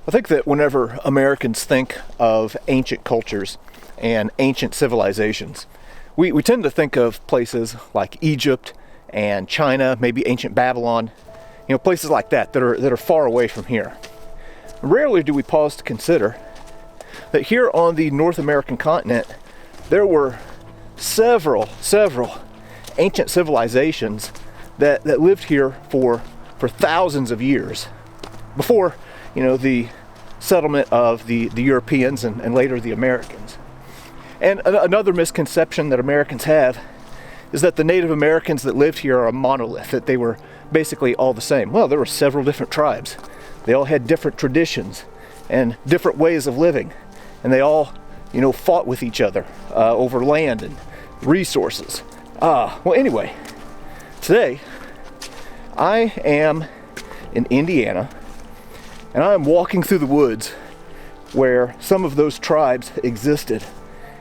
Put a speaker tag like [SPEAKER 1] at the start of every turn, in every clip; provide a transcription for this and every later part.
[SPEAKER 1] I think that whenever Americans think of ancient cultures and ancient civilizations, we tend to think of places like Egypt and China, maybe ancient Babylon, places like that are far away from here. Rarely do we pause to consider that here on the North American continent, there were several ancient civilizations that lived here for thousands of years before the settlement of the Europeans and later the Americans. And another misconception that Americans have is that the Native Americans that lived here are a monolith, that they were basically all the same. Well, there were several different tribes. They all had different traditions and different ways of living, and they all fought with each other over land and resources. Well, anyway, today I am in Indiana, and I am walking through the woods where some of those tribes existed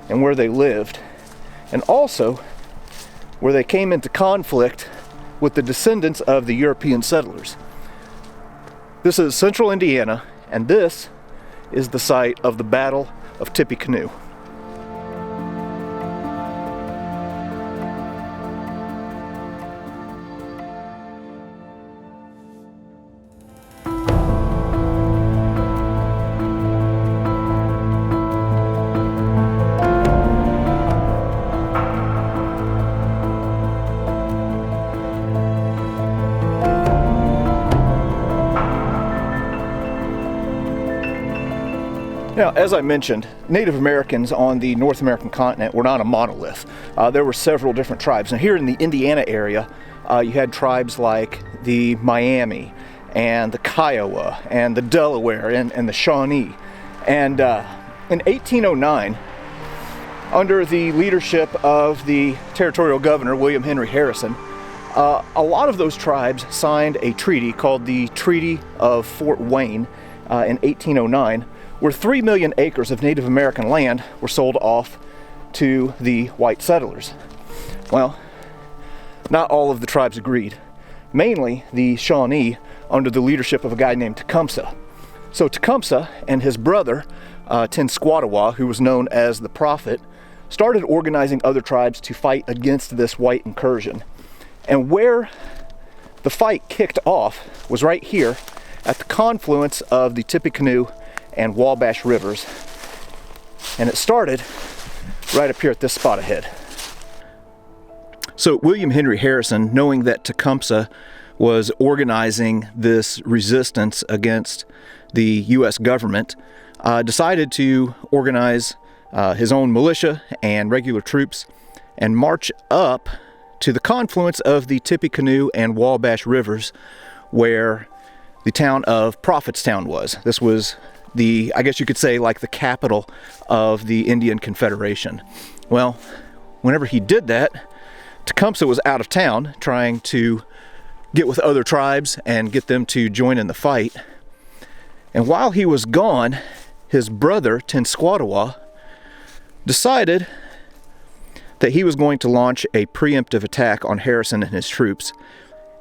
[SPEAKER 1] and where they lived, and also where they came into conflict with the descendants of the European settlers. This is central Indiana, and this is the site of the Battle of Tippecanoe. Now, as I mentioned, Native Americans on the North American continent were not a monolith. There were several different tribes. And here in the Indiana area, you had tribes like the Miami and the Kiowa and the Delaware and the Shawnee. And in 1809, under the leadership of the territorial governor, William Henry Harrison, a lot of those tribes signed a treaty called the Treaty of Fort Wayne in 1809, where 3 million acres of Native American land were sold off to the white settlers. Well, not all of the tribes agreed. Mainly the Shawnee, under the leadership of a guy named Tecumseh. So Tecumseh and his brother, Tenskwatawa, who was known as the Prophet, started organizing other tribes to fight against this white incursion. And where the fight kicked off was right here at the confluence of the Tippecanoe and Wabash Rivers, and it started right up here at this spot ahead. So William Henry Harrison, knowing that Tecumseh was organizing this resistance against the U.S. government, decided to organize his own militia and regular troops and march up to the confluence of the Tippecanoe and Wabash Rivers, where the town of Prophetstown was. This was I guess you could say, like the capital of the Indian Confederation. Well, whenever he did that, Tecumseh was out of town trying to get with other tribes and get them to join in the fight. And while he was gone, his brother, Tenskwatawa, decided that he was going to launch a preemptive attack on Harrison and his troops.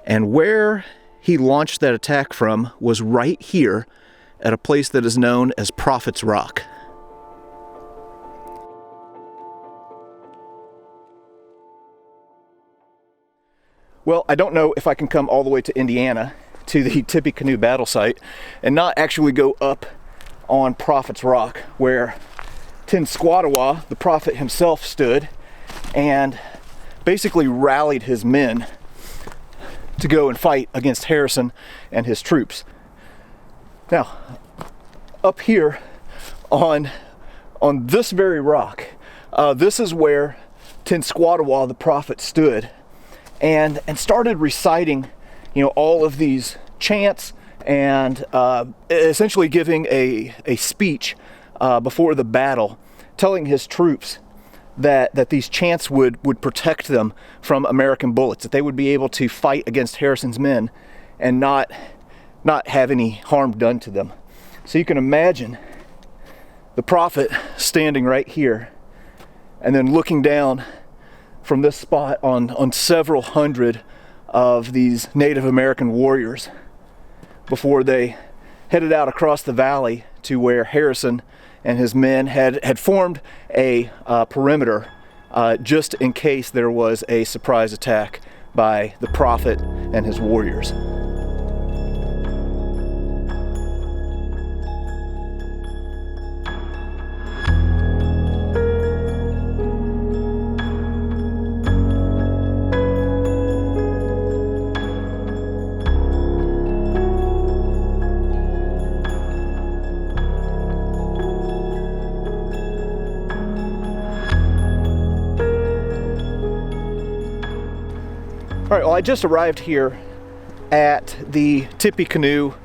[SPEAKER 1] And where he launched that attack from was right here at a place that is known as Prophet's Rock. Well, I don't know if I can come all the way to Indiana to the Tippecanoe battle site and not actually go up on Prophet's Rock, where Tenskwatawa, the prophet himself, stood and basically rallied his men to go and fight against Harrison and his troops. Now, up here on this very rock, this is where Tenskwatawa, the prophet, stood and started reciting, all of these chants and essentially giving a speech before the battle, telling his troops that these chants would protect them from American bullets, that they would be able to fight against Harrison's men and not have any harm done to them. So you can imagine the prophet standing right here and then looking down from this spot on several hundred of these Native American warriors before they headed out across the valley to where Harrison and his men had formed a perimeter just in case there was a surprise attack by the prophet and his warriors. All right, well, I just arrived here at the Tippecanoe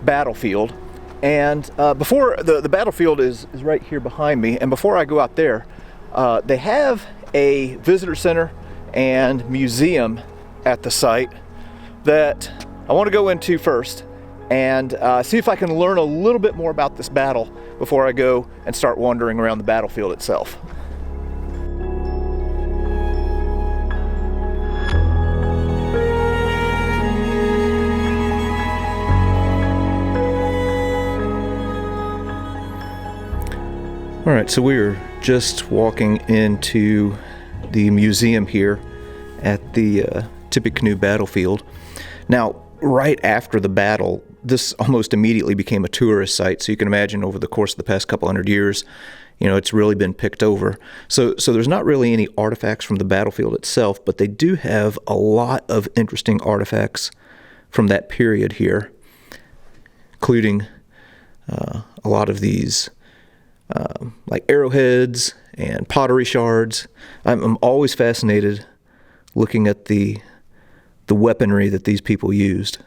[SPEAKER 1] Battlefield, and before the battlefield is right here behind me, and before I go out there, they have a visitor center and museum at the site that I want to go into first and see if I can learn a little bit more about this battle before I go and start wandering around the battlefield itself. All right, so we're just walking into the museum here at the Tippecanoe Battlefield. Now, right after the battle, this almost immediately became a tourist site, so you can imagine over the course of the past couple hundred years, you know, it's really been picked over. So there's not really any artifacts from the battlefield itself, but they do have a lot of interesting artifacts from that period here, including a lot of these like arrowheads and pottery shards. I'm always fascinated looking at the weaponry that these people used.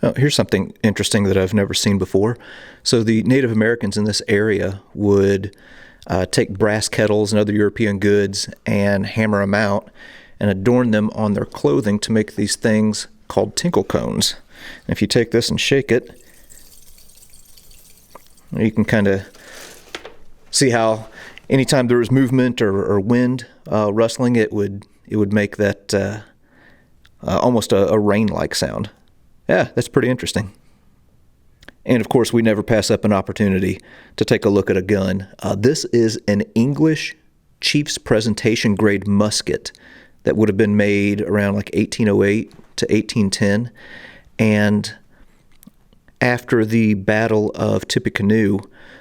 [SPEAKER 1] Oh, here's something interesting that I've never seen before. So the Native Americans in this area would take brass kettles and other European goods and hammer them out and adorn them on their clothing to make these things called tinkle cones. And if you take this and shake it, you can kind of see how anytime there was movement or wind rustling, it would make that almost a rain-like sound. Yeah, that's pretty interesting. And of course, we never pass up an opportunity to take a look at a gun. This is an English chief's presentation grade musket that would have been made around like 1808 to 1810. And after the Battle of Tippecanoe,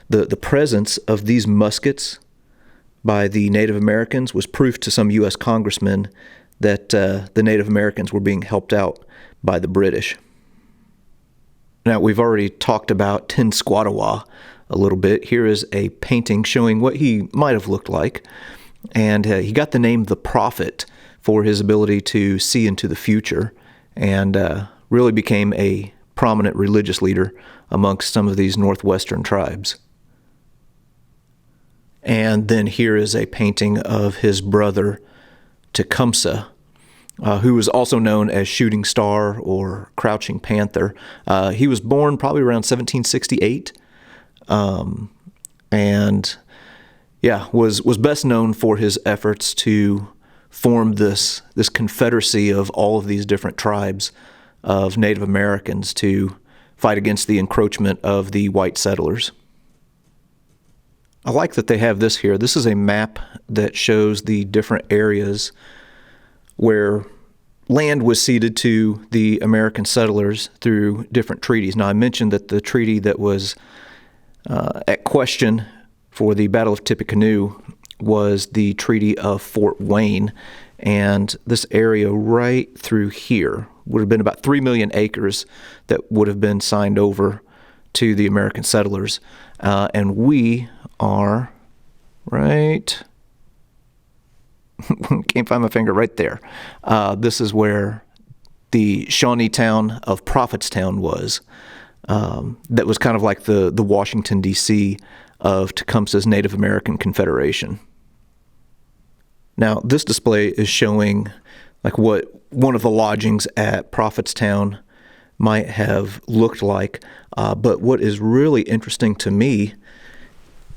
[SPEAKER 1] the presence of these muskets by the Native Americans was proof to some U.S. congressmen that the Native Americans were being helped out by the British. Now, we've already talked about Tinsquatawa a little bit. Here is a painting showing what he might have looked like. And he got the name the Prophet for his ability to see into the future, and really became a prominent religious leader amongst some of these northwestern tribes. And then here is a painting of his brother Tecumseh, who was also known as Shooting Star or Crouching Panther. He was born probably around 1768, and was best known for his efforts to form this confederacy of all of these different tribes of Native Americans to fight against the encroachment of the white settlers. I like that they have this here. This is a map that shows the different areas where land was ceded to the American settlers through different treaties. Now, I mentioned that the treaty that was at question for the Battle of Tippecanoe was the Treaty of Fort Wayne, and this area right through here would have been about 3 million acres that would have been signed over to the American settlers, and we are right, can't find my finger, right there. This is where the Shawnee town of Prophetstown was. That was kind of like the Washington, D.C. of Tecumseh's Native American Confederation. Now, this display is showing like what one of the lodgings at Prophetstown might have looked like. But what is really interesting to me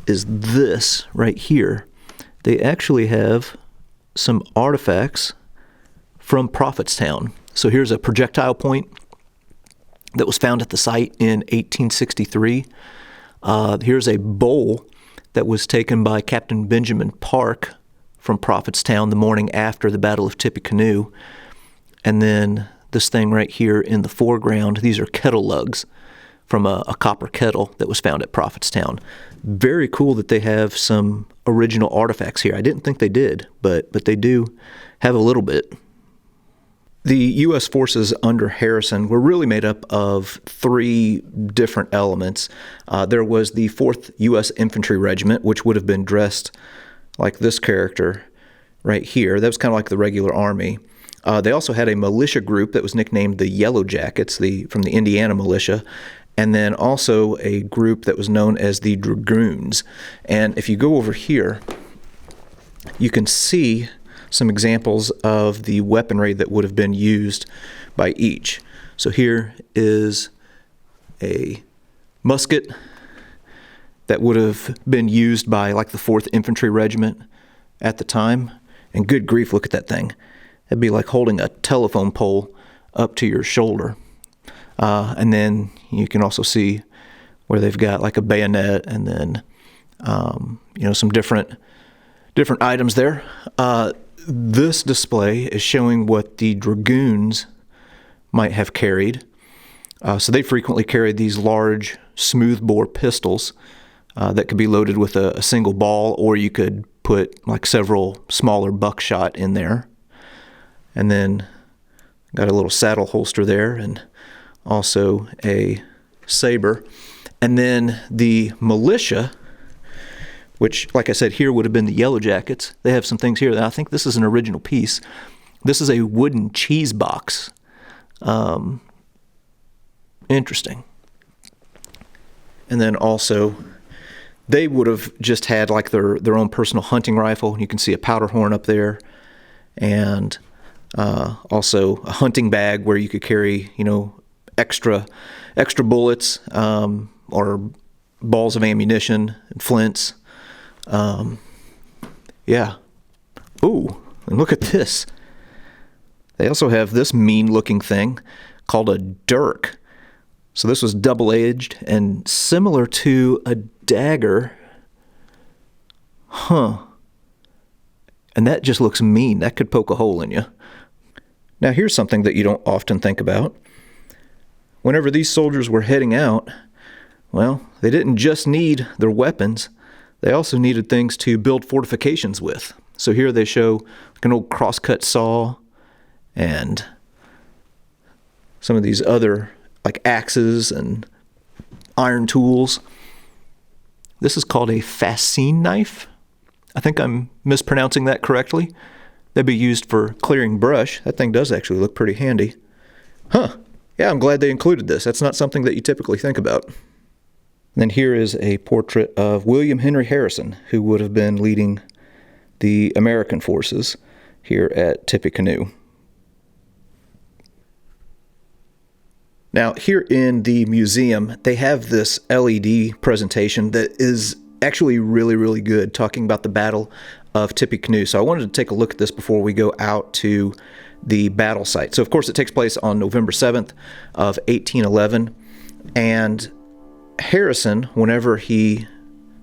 [SPEAKER 1] is this right here. They actually have some artifacts from Prophetstown. So here's a projectile point that was found at the site in 1863. Here's a bowl that was taken by Captain Benjamin Park from Prophetstown the morning after the Battle of Tippecanoe. And then this thing right here in the foreground, these are kettle lugs from a copper kettle that was found at Prophetstown. Very cool that they have some original artifacts here. I didn't think they did, but they do have a little bit. The U.S. forces under Harrison were really made up of three different elements. There was the 4th U.S. Infantry Regiment, which would have been dressed like this character right here. That was kind of like the regular army. They also had a militia group that was nicknamed the Yellow Jackets, from the Indiana militia, and then also a group that was known as the Dragoons. And if you go over here, you can see some examples of the weaponry that would have been used by each. So here is a musket that would have been used by like the 4th Infantry Regiment at the time. And good grief, look at that thing. It'd be like holding a telephone pole up to your shoulder. And then you can also see where they've got like a bayonet and then, some different items there. This display is showing what the Dragoons might have carried. So they frequently carried these large smoothbore pistols that could be loaded with a single ball, or you could put like several smaller buckshot in there. And then got a little saddle holster there and also a saber. And then the militia, which, like I said, here would have been the Yellow Jackets. They have some things here. I think this is an original piece. This is a wooden cheese box. Interesting. And then also, they would have just had like their own personal hunting rifle. You can see a powder horn up there. And also a hunting bag where you could carry, extra bullets or balls of ammunition and flints. Yeah. Ooh, and look at this. They also have this mean-looking thing called a dirk. So this was double-edged and similar to a dagger. Huh. And that just looks mean. That could poke a hole in you. Now here's something that you don't often think about. Whenever these soldiers were heading out, well, they didn't just need their weapons. They also needed things to build fortifications with. So here they show like an old crosscut saw and some of these other like axes and iron tools. This is called a fascine knife. I think I'm mispronouncing that correctly. That'd be used for clearing brush. That thing does actually look pretty handy. Huh. Yeah, I'm glad they included this. That's not something that you typically think about. And then here is a portrait of William Henry Harrison, who would have been leading the American forces here at Tippecanoe. Now, here in the museum, they have this LED presentation that is actually really, really good, talking about the Battle of Tippecanoe. So I wanted to take a look at this before we go out to the battle site. So, of course, it takes place on November 7th of 1811, and Harrison, whenever he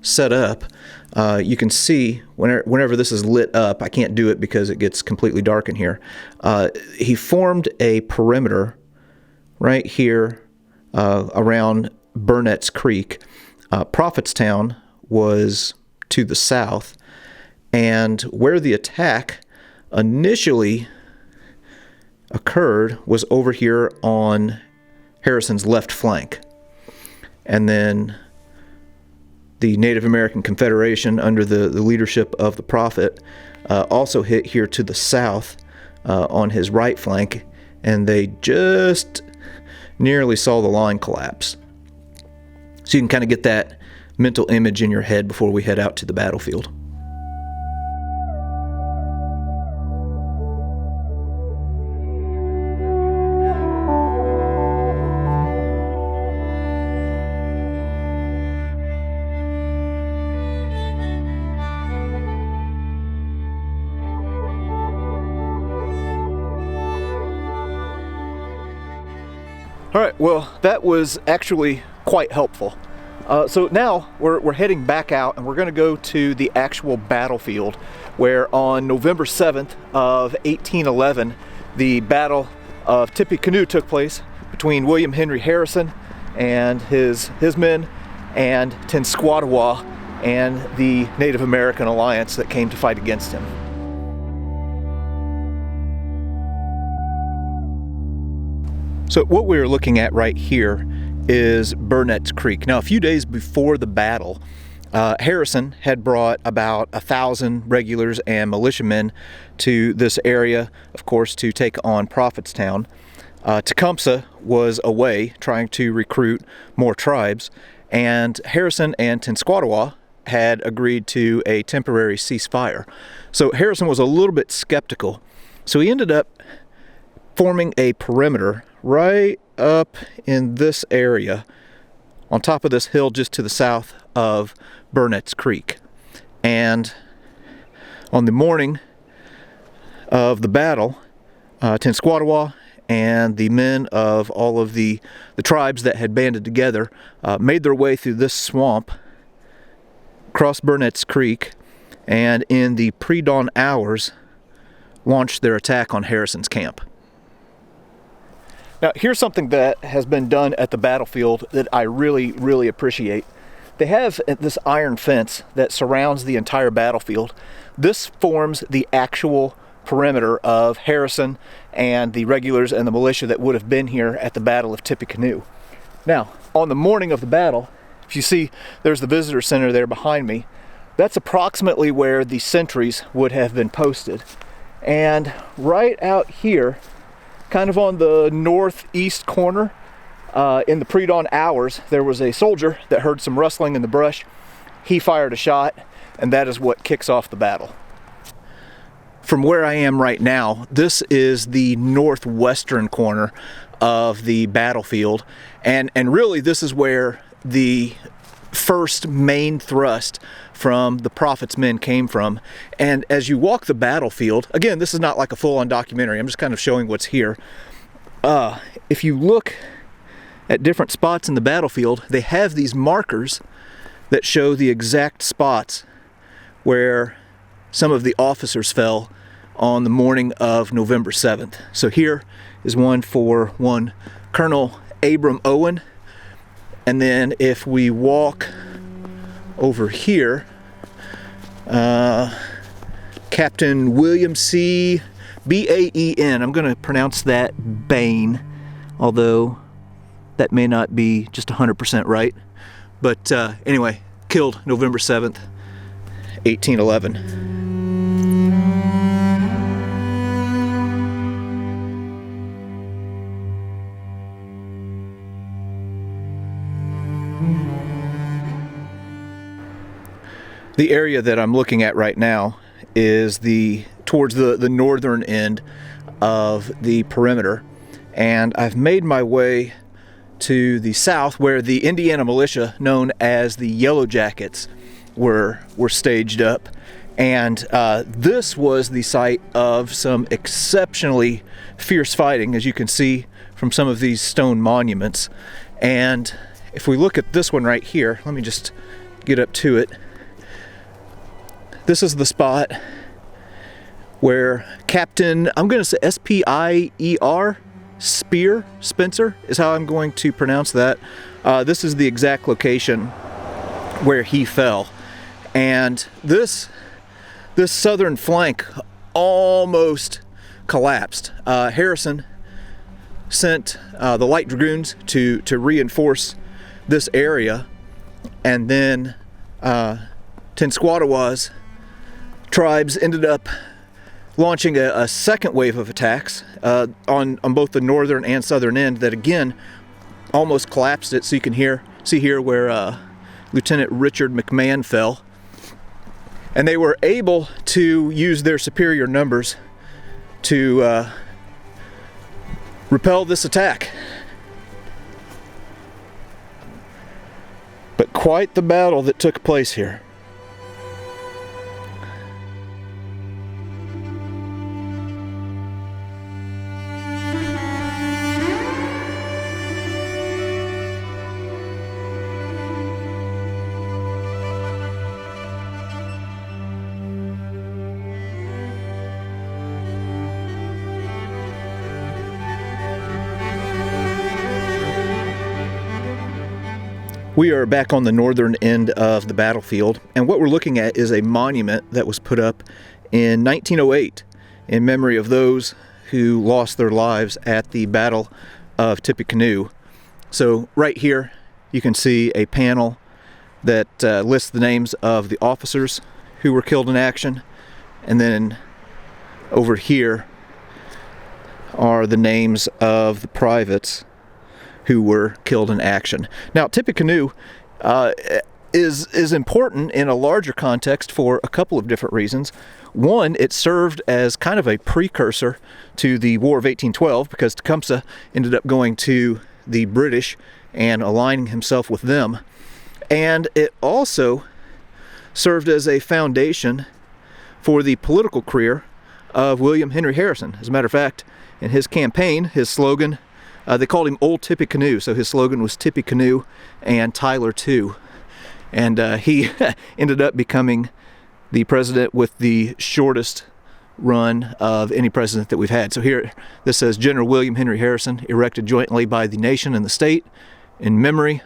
[SPEAKER 1] set up, you can see whenever this is lit up, I can't do it because it gets completely dark in here, he formed a perimeter right here around Burnett's Creek. Prophetstown was to the south, and where the attack initially occurred was over here on Harrison's left flank. And then the Native American Confederation, under the leadership of the Prophet, also hit here to the south on his right flank, and they just nearly saw the line collapse. So you can kind of get that mental image in your head before we head out to the battlefield. All right, well, that was actually quite helpful. So now we're heading back out, and we're going to go to the actual battlefield where on November 7th of 1811 the Battle of Tippecanoe took place between William Henry Harrison and his men and Tenskwatawa and the Native American alliance that came to fight against him. So what we're looking at right here is Burnett's Creek. Now, a few days before the battle, Harrison had brought about 1,000 regulars and militiamen to this area, of course, to take on Prophetstown. Tecumseh was away trying to recruit more tribes, and Harrison and Tenskwatawa had agreed to a temporary ceasefire. So Harrison was a little bit skeptical. So he ended up forming a perimeter right up in this area on top of this hill just to the south of Burnett's Creek. And on the morning of the battle, Tenskwatawa and the men of all of the tribes that had banded together made their way through this swamp, crossed Burnett's Creek, and in the pre-dawn hours launched their attack on Harrison's camp. Now, here's something that has been done at the battlefield that I really, really appreciate. They have this iron fence that surrounds the entire battlefield. This forms the actual perimeter of Harrison and the regulars and the militia that would have been here at the Battle of Tippecanoe. Now, on the morning of the battle, if you see there's the visitor center there behind me, that's approximately where the sentries would have been posted. And right out here, kind of on the northeast corner, in the pre-dawn hours, there was a soldier that heard some rustling in the brush. He fired a shot, and that is what kicks off the battle. From where I am right now, this is the northwestern corner of the battlefield, and really this is where the first main thrust from the Prophet's men came from. And as you walk the battlefield, again, this is not like a full-on documentary, I'm just kind of showing what's here. If you look at different spots in the battlefield, they have these markers that show the exact spots where some of the officers fell on the morning of November 7th. So here is one for one Colonel Abram Owen. And then if we walk over here, Captain William C. Baen. I'm going to pronounce that Bain, although that may not be just 100% right. But anyway, killed November 7th, 1811. The area that I'm looking at right now is towards the northern end of the perimeter, and I've made my way to the south where the Indiana militia known as the Yellow Jackets were staged up, and this was the site of some exceptionally fierce fighting, as you can see from some of these stone monuments. And if we look at this one right here, let me just get up to it. This is the spot where Captain, I'm going to say S-P-I-E-R, Spencer is how I'm going to pronounce that. This is the exact location where he fell. And this southern flank almost collapsed. Harrison sent the light dragoons to reinforce this area, and then Tenskwatawa's tribes ended up launching a second wave of attacks on both the northern and southern end that again almost collapsed it. So you can see here where Lieutenant Richard McMahon fell, and they were able to use their superior numbers to repel this attack. But quite the battle that took place here. We are back on the northern end of the battlefield, and what we're looking at is a monument that was put up in 1908 in memory of those who lost their lives at the Battle of Tippecanoe. So right here you can see a panel that lists the names of the officers who were killed in action, and then over here are the names of the privates who were killed in action. Now, Tippecanoe is important in a larger context for a couple of different reasons. One, it served as kind of a precursor to the War of 1812, because Tecumseh ended up going to the British and aligning himself with them. And it also served as a foundation for the political career of William Henry Harrison. As a matter of fact, in his campaign, his slogan, they called him Old Tippecanoe, so his slogan was Tippecanoe and Tyler too. And he ended up becoming the president with the shortest run of any president that we've had. So here, this says General William Henry Harrison, erected jointly by the nation and the state in memory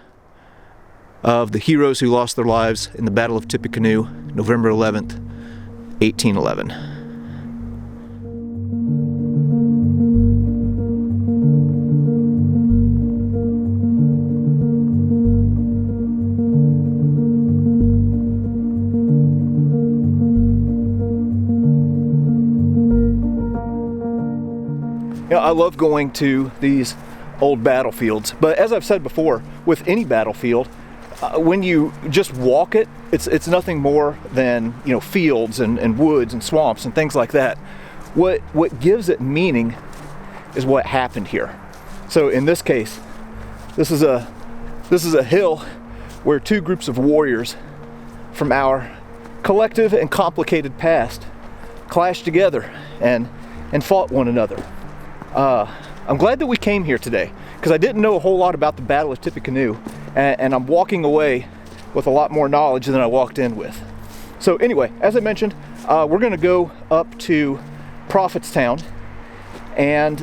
[SPEAKER 1] of the heroes who lost their lives in the Battle of Tippecanoe, November 11th, 1811. You know, I love going to these old battlefields, but as I've said before, with any battlefield, when you just walk it, it's nothing more than, you know, fields and woods and swamps and things like that. What gives it meaning is what happened here. So in this case, this is a hill where two groups of warriors from our collective and complicated past clashed together and fought one another. I'm glad that we came here today, because I didn't know a whole lot about the Battle of Tippecanoe, and I'm walking away with a lot more knowledge than I walked in with. So anyway, as I mentioned, we're going to go up to Prophetstown, and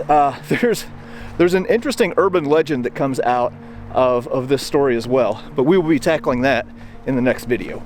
[SPEAKER 1] there's an interesting urban legend that comes out of this story as well, but we will be tackling that in the next video.